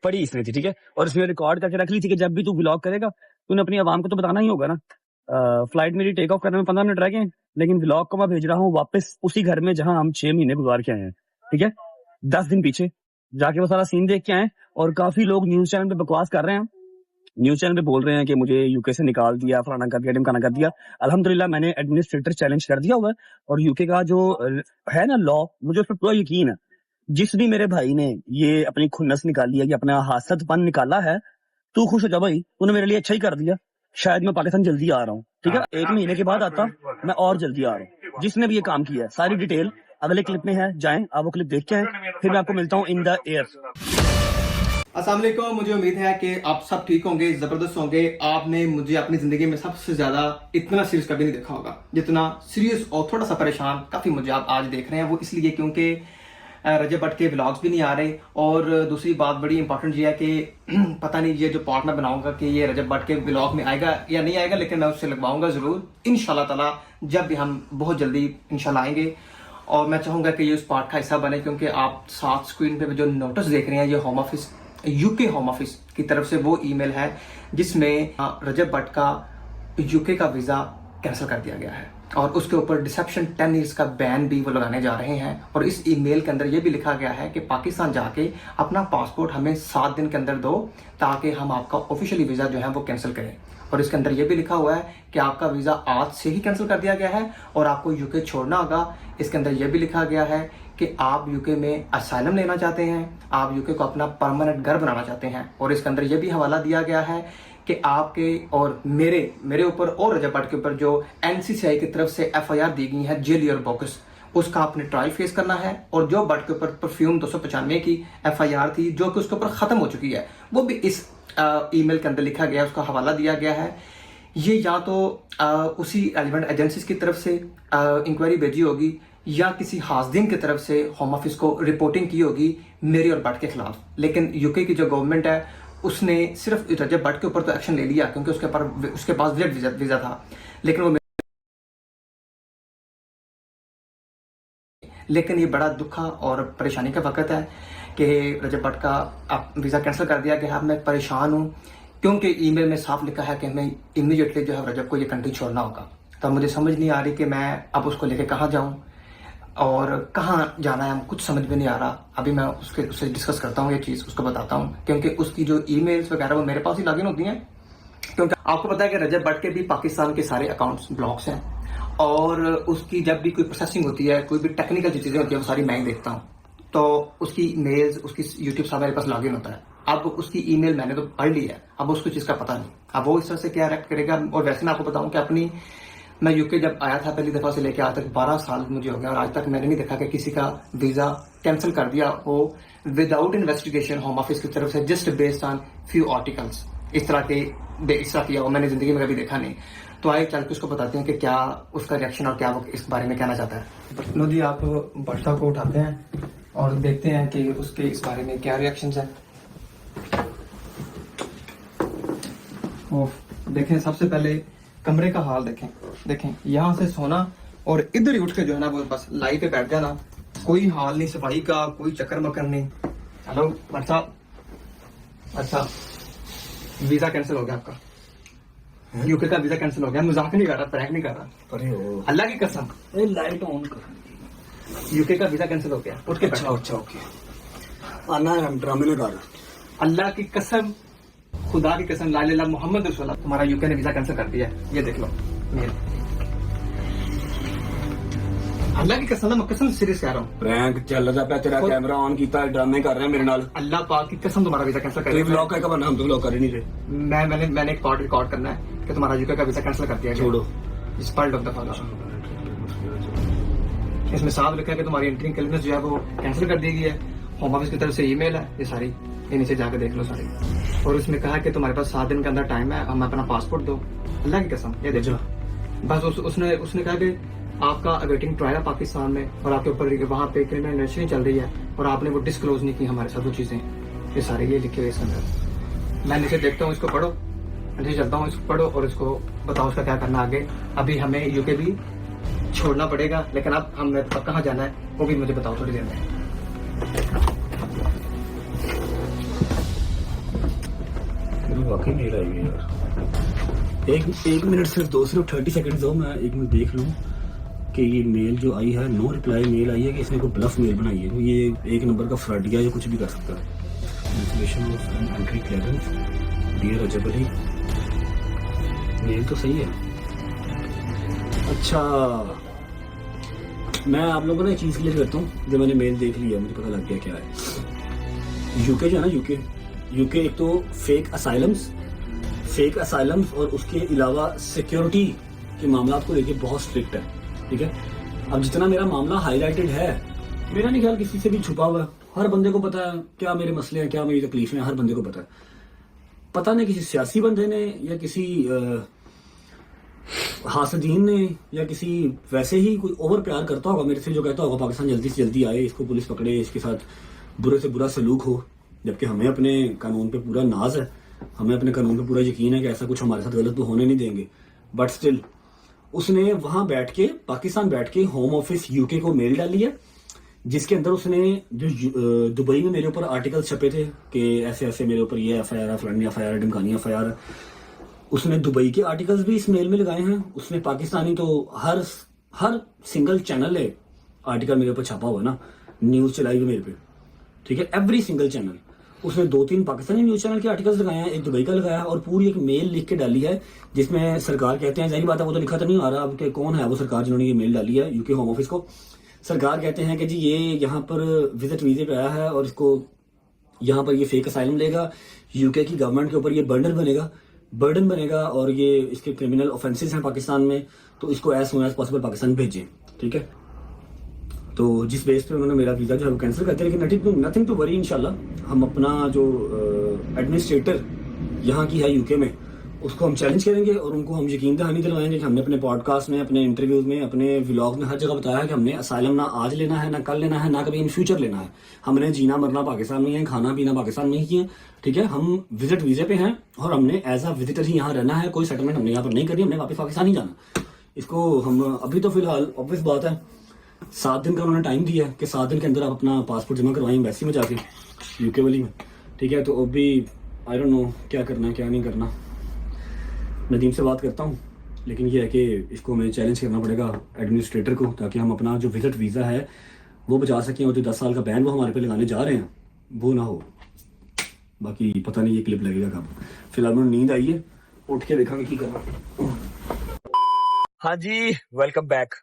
पढ़ी इसने थी, ठीक है, और इसमें रिकॉर्ड करके रख ली थी कि जब भी तू व्लॉग करेगा तूने अपनी आवाम को तो बताना ही होगा ना। फ्लाइट मेरी टेक ऑफ करने में 15 मिनट रह गए हैं, लेकिन व्लॉग को मैं भेज रहा हूँ वापस उसी घर में जहां हम 6 महीने गुजार के आए हैं, ठीक है। 10 दिन पीछे जाके वो सारा सीन देख के आए, और काफी लोग न्यूज चैनल पे बकवास कर रहे हैं, न्यूज चैनल पे बोल रहे हैं कि मुझे यूके से निकाल दिया, फलाना कर दिया, ढिमकाना कर दिया। अल्हम्दुलिल्लाह मैंने एडमिनिस्ट्रेटर चैलेंज कर दिया हुआ है, और यूके का जो है ना लॉ, मुझे उस पर पूरा यकीन है। जिस भी मेरे भाई ने ये अपनी खुन्नस निकाली है, कि अपना हासदपन निकाला है, तू खुश हो जा भाई, तूने मेरे लिए अच्छा ही कर दिया। शायद मैं पाकिस्तान जल्दी आ रहा हूँ, ठीक है, 1 महीने के बाद आता मैं, और जल्दी आ रहा हूँ। जिसने भी ये काम किया है, सारी डिटेल अगले क्लिप में है, जाएं आप वो क्लिप देख के आए, फिर मैं आपको मिलता हूँ इन द एयर। अस्सलाम वालेकुम, मुझे उम्मीद है कि आप सब ठीक होंगे, जबरदस्त होंगे। आपने मुझे अपनी जिंदगी में सबसे ज्यादा इतना सीरियस कभी नहीं देखा होगा जितना सीरियस और थोड़ा सा परेशान काफी मुझे आप आज देख रहे हैं। वो इसलिए क्योंकि रजब भट्ट के व्लॉग्स भी नहीं आ रहे, और दूसरी बात बड़ी इंपॉर्टेंट ये है कि पता नहीं ये जो पार्ट मैं बनाऊंगा कि ये रजब भट्ट के व्लॉग में आएगा या नहीं आएगा, लेकिन मैं उससे लगवाऊंगा जरूर इंशाल्लाह ताला, जब भी हम बहुत जल्दी इंशाल्लाह आएंगे। और मैं चाहूंगा कि ये उस पार्ट का हिस्सा बने, क्योंकि आप साथ स्क्रीन पे जो नोटिस देख रहे हैं, ये home office, UK home office की तरफ से वो ईमेल है जिसमें रजब भट्ट का यूके का वीजा कैंसिल कर दिया गया है, और उसके ऊपर डिसेप्शन 10 ईयर्स का बैन भी वो लगाने जा रहे हैं। और इस ईमेल के अंदर ये भी लिखा गया है कि पाकिस्तान जाके अपना पासपोर्ट हमें 7 दिन के अंदर दो, ताकि हम आपका ऑफिशियली वीजा जो है वो कैंसिल करें। और इसके अंदर ये भी लिखा हुआ है कि आपका वीजा आज से ही कैंसिल कर दिया गया है और आपको यूके छोड़ना होगा। इसके अंदर यह भी लिखा गया है कि आप यूके में असाइलम लेना चाहते हैं, आप यूके को अपना परमानेंट घर बनाना चाहते हैं। और इसके अंदर यह भी हवाला दिया गया है कि आपके और मेरे ऊपर और रजब भट्ट के ऊपर जो एनसीसीआई की तरफ से एफआईआर दी गई है जेल और बोकस, उसका आपने ट्रायल फेस करना है। और जो भट्ट के ऊपर परफ्यूम 295 की एफआईआर थी जो कि उसके ऊपर खत्म हो चुकी है, वो भी इस ईमेल के अंदर लिखा गया, उसका हवाला दिया गया है। ये या तो उसी एलिमेंट एजेंसीज की तरफ से इंक्वायरी भेजी होगी, या किसी हाजदीन की तरफ से होम ऑफिस को रिपोर्टिंग की होगी मेरी और भट्ट के खिलाफ। लेकिन यूके की जो गवर्नमेंट है उसने सिर्फ रजब भट्ट के ऊपर तो एक्शन ले लिया, क्योंकि उसके पास वीजा था, लेकिन ये बड़ा दुखा और परेशानी का वक्त है कि रजब भट्ट का वीजा कैंसिल कर दिया गया है। मैं परेशान हूँ, क्योंकि ईमेल में साफ लिखा है कि हमें इमीडिएटली जो है रजब को ये कंट्री छोड़ना होगा। तो मुझे समझ नहीं आ रही कि मैं अब उसको लेके कहाँ जाऊँ और कहाँ जाना है, कुछ समझ में नहीं आ रहा। अभी मैं उससे डिस्कस करता हूँ, ये चीज़ उसको बताता हूँ, क्योंकि उसकी जो ईमेल्स वगैरह वो मेरे पास ही लॉगिन होती हैं। क्योंकि आपको पता है कि रजब भट्ट के भी पाकिस्तान के सारे अकाउंट्स ब्लॉक्स हैं, और उसकी जब भी कोई प्रोसेसिंग होती है, कोई भी टेक्निकल जो चीज़ें होती है वो सारी मैं ही देखता हूँ। तो उसकी मेल्स, उसकी यूट्यूब सब मेरे पास लॉगिन होता है। अब उसकी ईमेल मैंने तो पढ़ ली है, अब उसको चीज़ का पता नहीं, अब वो इस तरह से क्या रिएक्ट करेगा। और वैसे मैं आपको बताऊँ कि मैं यूके जब आया था पहली दफ़ा से लेकर आज तक 12 साल मुझे हो गया, और आज तक मैंने नहीं देखा कि किसी का वीज़ा कैंसिल कर दिया हो विदाउट इन्वेस्टिगेशन होम ऑफिस की तरफ से, just based on few articles. इस तरह किया हो मैंने जिंदगी में कभी देखा नहीं। तो आइए चल के उसको बताते हैं कि क्या उसका रिएक्शन और क्या वो इस बारे में कहना चाहता है। नो जी, आप भट्ट साहब को उठाते हैं और देखते हैं कि उसके इस बारे में क्या रिएक्शन है। देखें, सबसे पहले कमरे का हाल देखें यहाँ से सोना और इधर ही उठ के जो है ना वो बस लाई पे बैठ जाना, कोई हाल नहीं सफाई का, कोई चक्कर मक्कर नहीं। हेलो भट्ट साहब, अच्छा वीजा कैंसिल हो गया आपका, यूके का वीजा कैंसिल हो गया। मजाक नहीं कर रहा, प्रैंक नहीं कर रहा, अल्लाह की कसम। लाइट ऑन कर, यूके का वीजा कैंसिल हो गया, उठ के अच्छा ओके, आना है, हम ड्रामे लगा रहे, अल्लाह की कसम, खुदा की कसम, ला इलाहा इल्लल्लाह मोहम्मद रसूलुल्लाह, तुम्हारा यूके ने वीजा कैंसिल कर दिया है। ये देख लो मेल, अल्लाह की कसम, मैं कसम सीरियस कह रहा हूँ। प्रैंक चल रहा है, तेरा कैमरा ऑन किया, ड्रामे कर रहे हैं मेरे नाल। अल्लाह पाक की कसम, तुम्हारा वीजा कैंसिल कर दिया। व्लॉग का बना, हम तो व्लॉग कर ही नहीं रहे। मैंने एक पार्ट रिकॉर्ड करना है कि तुम्हारा यूके का वीजा कैंसिल कर दिया। छोड़ो, इस पार्ट ऑफ द फॉलो, इसमें साफ लिखा है कि तुम्हारी एंट्री क्लियरेंस जो है वो कैंसिल कर दी गई है। होम ऑफिस की तरफ से ईमेल है ये सारी, ये नीचे जाकर देख लो सारी। और उसमें कहा कि तुम्हारे पास 7 दिन के अंदर टाइम है, हम अपना पासपोर्ट दो। अल्लाह की कसम, ये देखो बस। उसने कहा कि आपका अवेटिंग ट्रायल है पाकिस्तान में, और आपके ऊपर वहाँ पे क्रिमिनल इन्वेस्टिगेशन चल रही है, और आपने वो डिस्क्लोज नहीं की हमारे साथ वो चीजें। ये सारे ये लिखे हुए इसके अंदर। मैं नीचे देखता हूँ, इसको पढ़ो, नीचे चलता हूँ, इसको पढ़ो और इसको बताओ उसका क्या करना आगे। अभी हमें यूके भी छोड़ना पड़ेगा, लेकिन अब हमें कहाँ जाना है वो भी मुझे बताओ थोड़ी देर में। वाकई मेल आई है यार। एक मिनट सिर्फ 30 सेकंड दो, मैं एक मिनट देख लूँ कि ये मेल जो आई है, नो रिप्लाई मेल आई है कि इसने कोई ब्लफ मेल बनाई है। तो ये एक नंबर का फ्रॉड या कुछ भी कर सकता है। Installation of entry clearance dear Rajab Ali, mail तो सही है। अच्छा, मैं आप लोगों को एक चीज़ क्लियर करता हूँ। जब मैंने मेल देख लिया मुझे पता लग गया क्या है। यूके जो है ना, यूके एक तो फेक असाइलम्स और उसके अलावा सिक्योरिटी के मामला को लेके बहुत स्ट्रिक्ट है, ठीक है। अब जितना मेरा मामला हाईलाइटेड है, मेरा नहीं ख्याल किसी से भी छुपा हुआ है। हर बंदे को पता है क्या मेरे मसले हैं, क्या मेरी तकलीफें हैं, हर बंदे को पता है। पता नहीं किसी सियासी बंदे ने या किसी हासदीन ने या किसी वैसे ही कोई ओवर प्यार करता होगा मेरे से, जो कहता होगा पाकिस्तान जल्दी से जल्दी आए, इसको पुलिस पकड़े, इसके साथ बुरे से बुरा सलूक हो। जबकि हमें अपने कानून पे पूरा नाज है, हमें अपने कानून पे पूरा यकीन है कि ऐसा कुछ हमारे साथ गलत तो होने नहीं देंगे। बट स्टिल उसने वहां बैठ के, पाकिस्तान बैठ के होम ऑफिस यूके को मेल डाली है, जिसके अंदर उसने जो दुबई में मेरे ऊपर आर्टिकल छपे थे कि ऐसे ऐसे मेरे ऊपर ये FIR है, फलानी FIR, ढमकानी FIR है, उसने दुबई के आर्टिकल्स भी इस मेल में लगाए हैं। उसने पाकिस्तानी तो हर सिंगल चैनल है आर्टिकल मेरे ऊपर छापा हुआ ना, न्यूज चलाई हुई मेरे पे, ठीक है, एवरी सिंगल चैनल। उसने 2-3 पाकिस्तानी न्यूज चैनल के आर्टिकल्स लगाए हैं, एक दुबई का लगाया और पूरी एक मेल लिख के डाली है जिसमें सरकार कहते हैं, जाहिर बात है वो तो लिखा तो नहीं आ रहा अब कि कौन है वो सरकार जिन्होंने ये मेल डाली है यूके होम ऑफिस को। सरकार कहते हैं कि जी ये यहाँ पर विजिट वीजे पे आया है और इसको यहाँ पर ये फेक असाइलम लेगा, यूके की गवर्नमेंट के ऊपर ये बर्डन बनेगा और ये इसके क्रिमिनल ऑफेंसेस हैं पाकिस्तान में, तो इसको as soon as possible Pakistan भेजें, ठीक है। तो जिस बेस पे उन्होंने मेरा वीज़ा जो है वो कैंसिल कर दिया, लेकिन नथिंग टू वरी, इंशाल्लाह हम अपना जो एडमिनिस्ट्रेटर यहाँ की है यूके में, उसको हम चैलेंज करेंगे और उनको हम यकीन दहानी दिलवाएंगे कि हमने अपने पॉडकास्ट में, अपने इंटरव्यूज में, अपने व्लॉग में हर जगह बताया है कि हमने असाइलम ना आज लेना है, ना कल लेना है, ना कभी इन फ्यूचर लेना है। हमने जीना मरना पाकिस्तान में है, खाना पीना पाकिस्तान में ही है, ठीक है। हम विजिट वीजे पे हैं और हमने एज अ विजिटर ही यहाँ रहना है, कोई सेटलमेंट हमने यहाँ पर नहीं करनी, हमने वापस पाकिस्तान ही जाना। इसको हम अभी तो फिलहाल ऑब्वियस बात है 7 दिन का उन्होंने टाइम दिया है कि 7 दिन के अंदर आप अपना पासपोर्ट जमा करवाएं एम्बेसी में जाके, यूके वाली में, ठीक है। तो अभी आई डोंट नो क्या करना है क्या नहीं करना। नदीम से बात करता हूँ, लेकिन ये है कि इसको हमें चैलेंज करना पड़ेगा एडमिनिस्ट्रेटर को, ताकि हम अपना जो विजिट वीज़ा है वो बचा सकें और जो 10 साल का बैन वो हमारे पे लगाने जा रहे हैं वो ना हो। बाकी पता नहीं ये क्लिप लगेगा कब। फिलहाल मुझे नींद आई है, उठ के देखेंगे की करना। हाँ जी, वेलकम बैक।